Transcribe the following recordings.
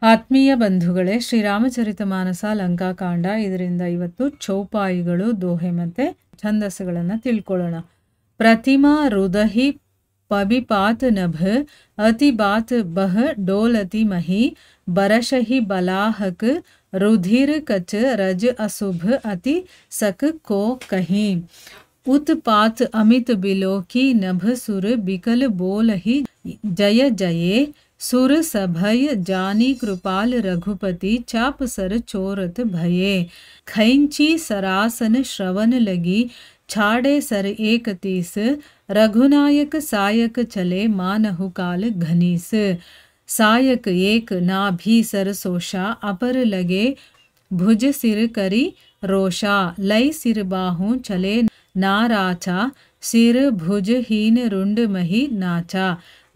ಆತ್ಮೀಯ ಬಂಧುಗಳೇ, ಶ್ರೀರಾಮಚರಿತಮಾನಸ ಲಂಕಾಕಾಂಡ, ಇದರಿಂದ ಇವತ್ತು ಚೌಪಾಯಿಗಳು, ದೋಹೆ ಮತ್ತು ಛಂದಸ್ಸುಗಳನ್ನು ತಿಳ್ಕೊಳ್ಳೋಣ. ಪ್ರತಿಮಾ ಹೃದಹಿ ಪಬಿಪಾತ್ ನಭ ಅತಿ ಬಾತ್ ಬಹ ಡೋಲತಿ ಮಹಿ ಬರಶಹಿ ಬಲಾಹಕ್ ರುಧಿರ್ ಕಚ ರಜ ಅಸುಭ ಅತಿ ಸಕ್ ಕೋ ಕಹಿ उत्पात अमित बिलोकी नभ सुर बिकल बोलहि जय जये सुर सभय जानी कृपाल रघुपति चाप सर चोरत भये खैंची सरासन श्रवण लगी छाड़े सर एक तीस रघुनायक सायक चले मानहु काल घनीस सायक एक ना भी सर सोशा अपर लगे भुज सिर करी रोशा लय सिर बाहू चले नाराचा सिर भुज हीन रुंड मही नाचा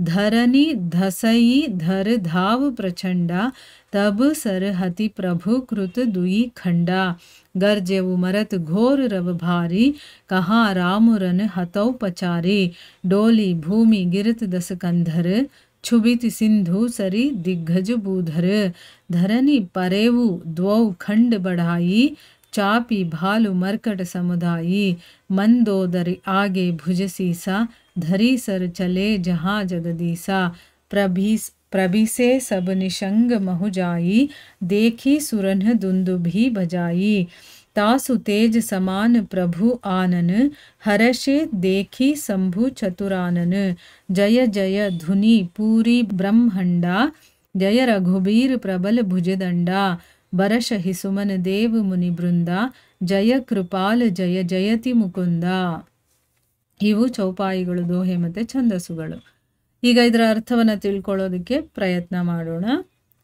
धरनी धसई धर धाव प्रचंडा तब सर हति प्रभु कृत दुई खंडा गर्जेवु मरत घोर रव भारी कहाँ रामुरन हतौ पचारी डोली भूमि गिरत दस कंधर छुबित सिंधु सरी दिग्गज बूधर धरनी परेवु द्वौ खंड बढ़ाई चापी भालु मरकट समुदायी मंदोदर आगे भुज सीसा धरी सर चले जहाँ जगदीसा प्रभिसे सब निशंग महु जाई देखी सुरन दुंदुभी बजाई तासु तेज समान प्रभु आनन हर्षे देखी शंभु चतुरानन जय जय धुनि पूरी ब्रह्मंडा जय रघुबीर प्रबल भुजदंडा बरशहि सुमन देव मुनि ಬೃಂದ ಜಯ ಕೃಪಾಲ ಜಯ ಜಯತಿ ಮುಕುಂದ. ಇವು ಚೌಪಾಯಿಗಳು, ದೋಹೆ ಮತ್ತು ಛಂದಸ್ಸುಗಳು. ಈಗ ಇದರ ಅರ್ಥವನ್ನು ತಿಳ್ಕೊಳ್ಳೋದಕ್ಕೆ ಪ್ರಯತ್ನ ಮಾಡೋಣ.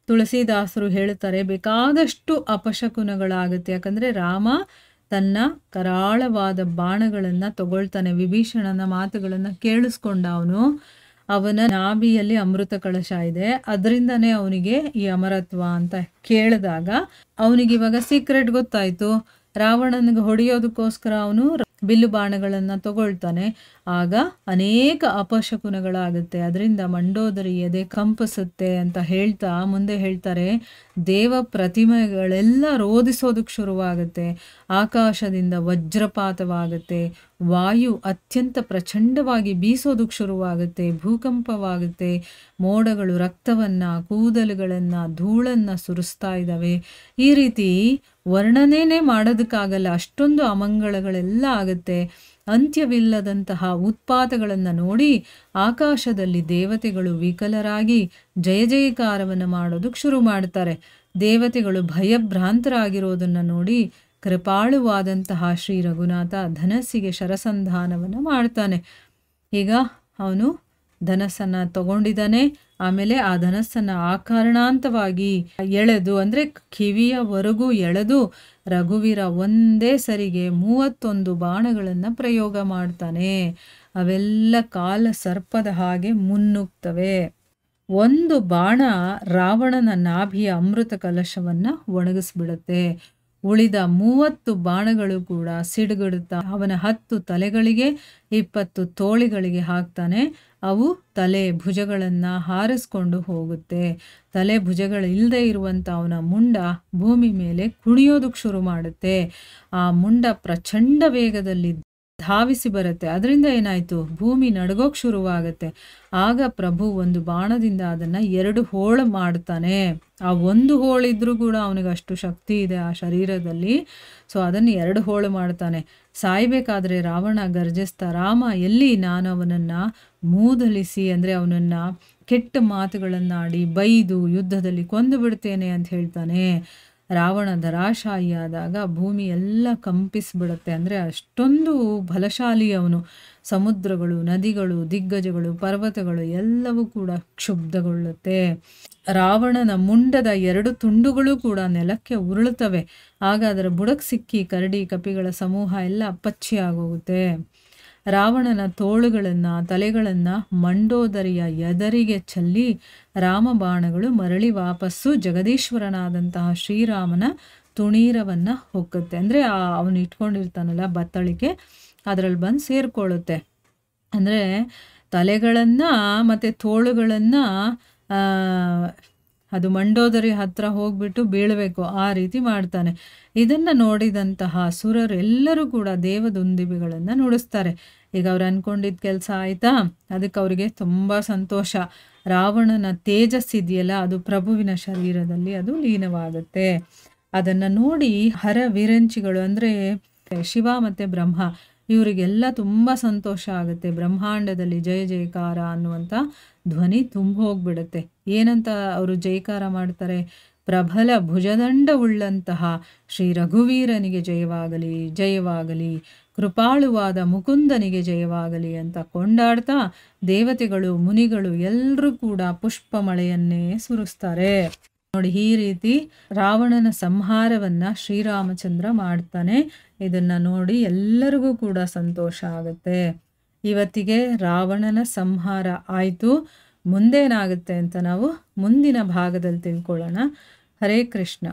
ತುಳಸಿದಾಸರು ಹೇಳ್ತಾರೆ, ಬೇಕಾದಷ್ಟು ಅಪಶಕುನಗಳಾಗುತ್ತೆ. ಯಾಕಂದರೆ ರಾಮ ತನ್ನ ಕರಾಳವಾದ ಬಾಣಗಳನ್ನು ತಗೊಳ್ತಾನೆ. ವಿಭೀಷಣನ ಮಾತುಗಳನ್ನು ಕೇಳಿಸ್ಕೊಂಡ ಅವನ ನಾಭಿಯಲ್ಲಿ ಅಮೃತ ಕಳಶ ಇದೆ, ಅದರಿಂದನೇ ಅವನಿಗೆ ಈ ಅಮರತ್ವ ಅಂತ ಕೇಳಿದಾಗ ಅವನಿಗೆ ಇವಾಗ ಸೀಕ್ರೆಟ್ ಗೊತ್ತಾಯ್ತು. ರಾವಣನಿಗೆ ಹೊಡೆಯೋದಕ್ಕೋಸ್ಕರ ಅವನು ಬಿಲ್ಲು ಬಾಣಗಳನ್ನು ತಗೊಳ್ತಾನೆ. ಆಗ ಅನೇಕ ಅಪಶಕುನಗಳಾಗುತ್ತೆ. ಅದರಿಂದ ಮಂಡೋದರಿ ಎದೆ ಕಂಪಿಸುತ್ತೆ ಅಂತ ಹೇಳ್ತಾ ಮುಂದೆ ಹೇಳ್ತಾರೆ, ದೇವ ಪ್ರತಿಮೆಗಳೆಲ್ಲ ರೋದಿಸೋದಕ್ಕೆ ಶುರುವಾಗುತ್ತೆ. ಆಕಾಶದಿಂದ ವಜ್ರಪಾತವಾಗುತ್ತೆ, ವಾಯು ಅತ್ಯಂತ ಪ್ರಚಂಡವಾಗಿ ಬೀಸೋದಕ್ಕೆ ಶುರುವಾಗುತ್ತೆ, ಭೂಕಂಪವಾಗುತ್ತೆ, ಮೋಡಗಳು ರಕ್ತವನ್ನು, ಕೂದಲುಗಳನ್ನು, ಧೂಳನ್ನು ಸುರಿಸ್ತಾ ಇದ್ದಾವೆ. ಈ ರೀತಿ ವರ್ಣನೆನೇ ಮಾಡೋದಕ್ಕಾಗಲ್ಲ, ಅಷ್ಟೊಂದು ಅಮಂಗಳಗಳೆಲ್ಲ ಆಗುತ್ತೆ. ಅಂತ್ಯವಿಲ್ಲದಂತಹ ಉತ್ಪಾತಗಳನ್ನು ನೋಡಿ ಆಕಾಶದಲ್ಲಿ ದೇವತೆಗಳು ವಿಕಲರಾಗಿ ಜಯ ಜಯಕಾರವನ್ನು ಮಾಡೋದಕ್ಕೆ ಶುರು ಮಾಡ್ತಾರೆ. ದೇವತೆಗಳು ಭಯಭ್ರಾಂತರಾಗಿರೋದನ್ನು ನೋಡಿ ಕೃಪಾಳುವಾದಂತಹ ಶ್ರೀ ರಘುನಾಥ ಧನಸ್ಸಿಗೆ ಶರಸಂಧಾನವನ್ನು ಮಾಡ್ತಾನೆ. ಈಗ ಅವನು ಧನಸ್ಸನ್ನು ತಗೊಂಡಿದ್ದಾನೆ. ಆಮೇಲೆ ಆ ಧನಸ್ಸನ್ನು ಆಕಾರಣಾಂತವಾಗಿ ಎಳೆದು, ಅಂದರೆ ಕಿವಿಯವರೆಗೂ ಎಳೆದು ರಘುವೀರ ಒಂದೇ ಸರಿಗೆ 31 ಬಾಣಗಳನ್ನು ಪ್ರಯೋಗ ಮಾಡ್ತಾನೆ. ಅವೆಲ್ಲ ಕಾಲ ಸರ್ಪದ ಹಾಗೆ ಮುನ್ನುಗ್ತವೆ. ಒಂದು ಬಾಣ ರಾವಣನ ನಾಭಿಯ ಅಮೃತ ಕಲಶವನ್ನು ಒಣಗಿಸ್ಬಿಡುತ್ತೆ. ಉಳಿದ 30 ಬಾಣಗಳು ಕೂಡ ಸಿಡುಗುಡುತ್ತಾ ಅವನ 10 ತಲೆಗಳಿಗೆ 20 ತೋಳಿಗಳಿಗೆ ಹಾಕ್ತಾನೆ. ಅವು ತಲೆ ಭುಜಗಳನ್ನು ಹಾರಿಸ್ಕೊಂಡು ಹೋಗುತ್ತೆ. ತಲೆ ಭುಜಗಳು ಇಲ್ಲದೆ ಇರುವಂಥ ಅವನ ಮುಂಡ ಭೂಮಿ ಮೇಲೆ ಕುಣಿಯೋದಕ್ಕೆ ಶುರು ಮಾಡುತ್ತೆ. ಆ ಮುಂಡ ಪ್ರಚಂಡ ವೇಗದಲ್ಲಿ ಧಾವಿಸಿ ಬರುತ್ತೆ. ಅದರಿಂದ ಏನಾಯಿತು, ಭೂಮಿ ನಡಗೋಕ್ಕೆ ಶುರುವಾಗುತ್ತೆ. ಆಗ ಪ್ರಭು ಒಂದು ಬಾಣದಿಂದ ಅದನ್ನು 2 ಹೋಳು ಮಾಡ್ತಾನೆ. ಆ ಒಂದು ಹೋಳಿದ್ರೂ ಕೂಡ ಅವನಿಗೆ ಅಷ್ಟು ಶಕ್ತಿ ಇದೆ ಆ ಶರೀರದಲ್ಲಿ. ಸೊ ಅದನ್ನು 2 ಹೋಳು ಮಾಡ್ತಾನೆ. ಸಾಯ್ಬೇಕಾದ್ರೆ ರಾವಣ ಗರ್ಜಿಸ್ತಾ, ರಾಮ ಎಲ್ಲಿ, ನಾನು ಅವನನ್ನು ಮೂದಲಿಸಿ, ಅಂದರೆ ಅವನನ್ನು ಕೆಟ್ಟ ಮಾತುಗಳನ್ನಾಡಿ ಬೈದು ಯುದ್ಧದಲ್ಲಿ ಕೊಂದು ಬಿಡ್ತೇನೆ ಅಂತ ಹೇಳ್ತಾನೆ. ರಾವಣ ಧರಾಶಾಯಿಯಾದಾಗ ಭೂಮಿ ಎಲ್ಲ ಕಂಪಿಸ್ಬಿಡುತ್ತೆ. ಅಂದರೆ ಅಷ್ಟೊಂದು ಬಲಶಾಲಿ ಅವನು. ಸಮುದ್ರಗಳು, ನದಿಗಳು, ದಿಗ್ಗಜಗಳು, ಪರ್ವತಗಳು ಎಲ್ಲವೂ ಕೂಡ ಕ್ಷುಬ್ಧಗೊಳ್ಳುತ್ತೆ. ರಾವಣನ ಮುಂಡದ 2 ತುಂಡುಗಳು ಕೂಡ ನೆಲಕ್ಕೆ ಉರುಳುತ್ತವೆ. ಆಗ ಅದರ ಬುಡಕ್ಕೆ ಸಿಕ್ಕಿ ಕರಡಿ ಕಪಿಗಳ ಸಮೂಹ ಎಲ್ಲ ಪಚ್ಚಿಯಾಗೋಗುತ್ತೆ. ರಾವಣನ ತೋಳುಗಳನ್ನು, ತಲೆಗಳನ್ನು ಮಂಡೋದರಿಯ ಎದರಿಗೆ ಚೆಲ್ಲಿ ರಾಮಬಾಣಗಳು ಮರಳಿ ವಾಪಸ್ಸು ಜಗದೀಶ್ವರನಾದಂತಹ ಶ್ರೀರಾಮನ ತುಣೀರವನ್ನು ಹೊಕ್ಕುತ್ತೆ. ಅಂದರೆ ಅವನು ಇಟ್ಕೊಂಡಿರ್ತಾನಲ್ಲ ಬತ್ತಳಿಕೆ, ಅದರಲ್ಲಿ ಬಂದು ಸೇರಿಕೊಳ್ಳುತ್ತೆ. ಅಂದರೆ ತಲೆಗಳನ್ನು ಮತ್ತು ತೋಳುಗಳನ್ನು ಅದು ಮಂಡೋದರಿ ಹತ್ರ ಹೋಗ್ಬಿಟ್ಟು ಬೀಳಬೇಕು, ಆ ರೀತಿ ಮಾಡ್ತಾನೆ. ಇದನ್ನು ನೋಡಿದಂತಹ ಅಸುರರು ಎಲ್ಲರೂ ಕೂಡ ದೇವದುಂದುಭಿಗಳನ್ನು ನುಡಿಸ್ತಾರೆ. ಈಗ ಅವ್ರು ಅನ್ಕೊಂಡಿದ್ದ ಕೆಲಸ ಆಯಿತಾ, ಅದಕ್ಕೆ ಅವರಿಗೆ ತುಂಬ ಸಂತೋಷ. ರಾವಣನ ತೇಜಸ್ಸಿದೆಯಲ್ಲ, ಅದು ಪ್ರಭುವಿನ ಶರೀರದಲ್ಲಿ ಅದು ಲೀನವಾಗುತ್ತೆ. ಅದನ್ನು ನೋಡಿ ಹರ ವಿರಂಚಿಗಳು ಅಂದರೆ ಶಿವ ಮತ್ತು ಬ್ರಹ್ಮ ಇವರಿಗೆಲ್ಲ ತುಂಬ ಸಂತೋಷ ಆಗುತ್ತೆ. ಬ್ರಹ್ಮಾಂಡದಲ್ಲಿ ಜಯ ಜಯಕಾರ ಅನ್ನುವಂಥ ಧ್ವನಿ ತುಂಬ ಹೋಗ್ಬಿಡುತ್ತೆ. ಏನಂತ ಅವರು ಜಯಕಾರ ಮಾಡ್ತಾರೆ? ಪ್ರಬಲ ಭುಜದಂಡವುಳ್ಳಂತಹ ಶ್ರೀ ರಘುವೀರನಿಗೆ ಜಯವಾಗಲಿ, ಜಯವಾಗಲಿ, ಕೃಪಾಳುವಾದ ಮುಕುಂದನಿಗೆ ಜಯವಾಗಲಿ ಅಂತ ಕೊಂಡಾಡ್ತಾ ದೇವತೆಗಳು ಮುನಿಗಳು ಎಲ್ಲರೂ ಕೂಡ ಪುಷ್ಪ ಮಳೆಯನ್ನೇ ಸುರಿಸ್ತಾರೆ. ನೋಡಿ, ಈ ರೀತಿ ರಾವಣನ ಸಂಹಾರವನ್ನ ಶ್ರೀರಾಮಚಂದ್ರ ಮಾಡ್ತಾನೆ. ಇದನ್ನ ನೋಡಿ ಎಲ್ಲರಿಗೂ ಕೂಡ ಸಂತೋಷ ಆಗುತ್ತೆ. ಇವತ್ತಿಗೆ ರಾವಣನ ಸಂಹಾರ ಆಯಿತು. ಮುಂದೇನಾಗುತ್ತೆ ಅಂತ ನಾವು ಮುಂದಿನ ಭಾಗದಲ್ಲಿ ತಿಳ್ಕೊಳ್ಳೋಣ. ಹರೇ ಕೃಷ್ಣ.